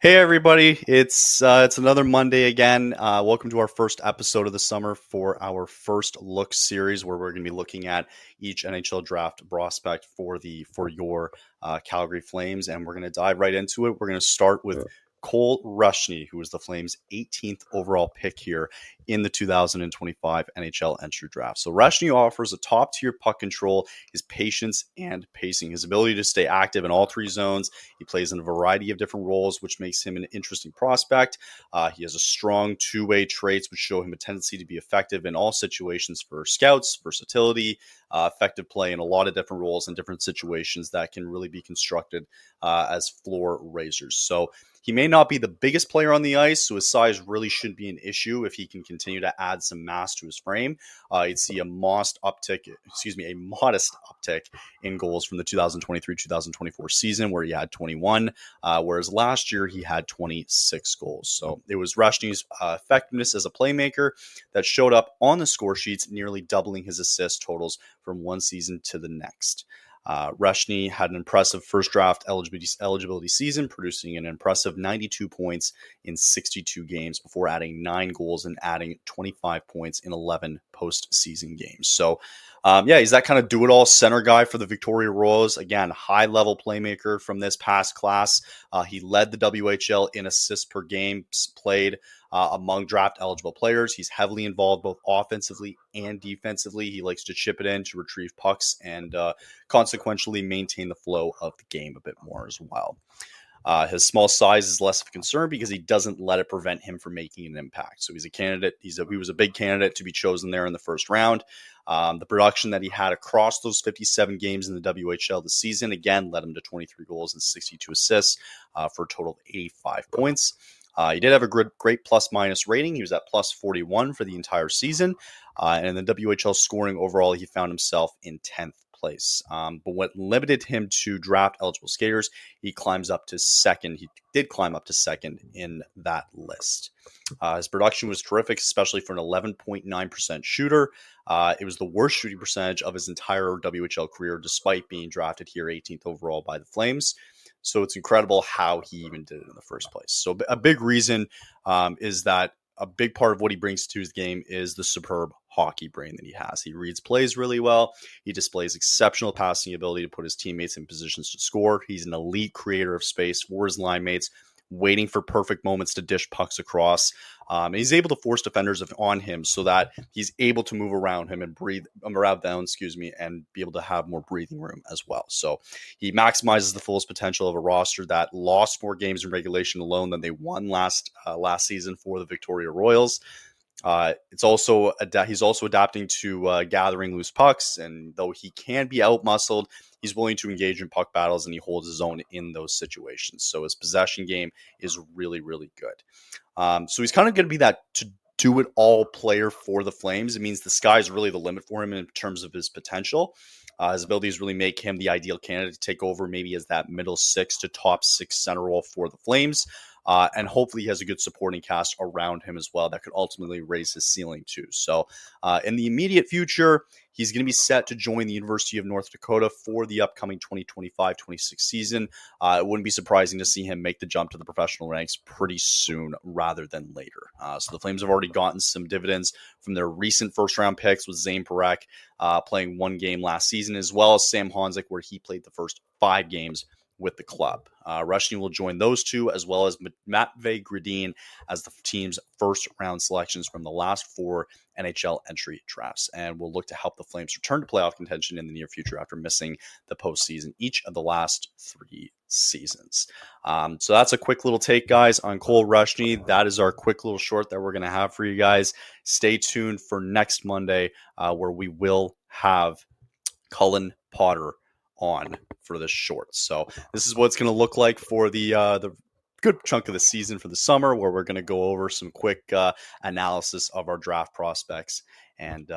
Hey everybody, it's another Monday again. Welcome to our first episode of the summer for our first look series, where we're going to be looking at each NHL draft prospect for your Calgary Flames, and we're going to dive right into it. We're going to start with Cole Reschny, who was the Flames' 18th overall pick here in the 2025 NHL entry draft. So Reschny offers a top-tier puck control, his patience and pacing, his ability to stay active in all three zones. He plays in a variety of different roles, which makes him an interesting prospect. He has a strong two-way traits, which show him a tendency to be effective in all situations for scouts, versatility, effective play in a lot of different roles and different situations that can really be constructed as floor raisers. So he may not be the biggest player on the ice, so his size really shouldn't be an issue if he can continue to add some mass to his frame. You'd see a modest uptick in goals from the 2023-2024 season, where he had 21, whereas last year he had 26 goals. So it was Reschny's effectiveness as a playmaker that showed up on the score sheets, nearly doubling his assist totals from one season to the next. Reschny had an impressive first draft eligibility season, producing an impressive 92 points in 62 games before adding 9 goals and adding 25 points in 11 postseason games. So, he's that kind of do-it-all center guy for the Victoria Royals. Again, high-level playmaker from this past class. He led the WHL in assists per game played among draft-eligible players. He's heavily involved both offensively and defensively. He likes to chip it in to retrieve pucks and consequentially maintain the flow of the game a bit more as well. His small size is less of a concern because he doesn't let it prevent him from making an impact. So he's a candidate. He was a big candidate to be chosen there in the first round. The production that he had across those 57 games in the WHL this season, again, led him to 23 goals and 62 assists for a total of 85 points. He did have a great plus-minus rating. He was at plus 41 for the entire season. And in the WHL scoring overall, he found himself in 10th place. But what limited him to draft-eligible skaters, he climbs up to second. He did climb up to second in that list. His production was terrific, especially for an 11.9% shooter. It was the worst shooting percentage of his entire WHL career, despite being drafted here 18th overall by the Flames. So it's incredible how he even did it in the first place. So a big reason is that a big part of what he brings to his game is the superb hockey brain that he has. He reads plays really well. He displays exceptional passing ability to put his teammates in positions to score. He's an elite creator of space for his line mates, waiting for perfect moments to dish pucks across. And he's able to force defenders on him so that he's able to move around him and and be able to have more breathing room as well. So he maximizes the fullest potential of a roster that lost more games in regulation alone than they won last season for the Victoria Royals. He's also adapting to gathering loose pucks, and though he can be outmuscled, he's willing to engage in puck battles, and he holds his own in those situations. So his possession game is really, really good. So he's kind of going to be that do-it-all player for the Flames. It means the sky's really the limit for him in terms of his potential. His abilities really make him the ideal candidate to take over maybe as that middle six to top six center role for the Flames. And hopefully he has a good supporting cast around him as well that could ultimately raise his ceiling too. So in the immediate future, he's going to be set to join the University of North Dakota for the upcoming 2025-26 season. It wouldn't be surprising to see him make the jump to the professional ranks pretty soon rather than later. So the Flames have already gotten some dividends from their recent first-round picks with Zane Parekh playing one game last season, as well as Sam Honzek, where he played the first 5 games with the club. Reschny will join those two, as well as Matvei Gradin as the team's first-round selections from the last 4 NHL entry drafts, and will look to help the Flames return to playoff contention in the near future after missing the postseason each of the last 3 seasons. So that's a quick little take, guys, on Cole Reschny. That is our quick little short that we're going to have for you guys. Stay tuned for next Monday, where we will have Cullen Potter on for this short. So this is what it's going to look like for the good chunk of the season for the summer, where we're going to go over some quick analysis of our draft prospects and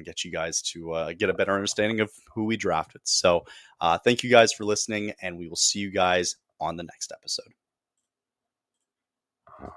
get you guys to get a better understanding of who we drafted. So thank you guys for listening, and we will see you guys on the next episode.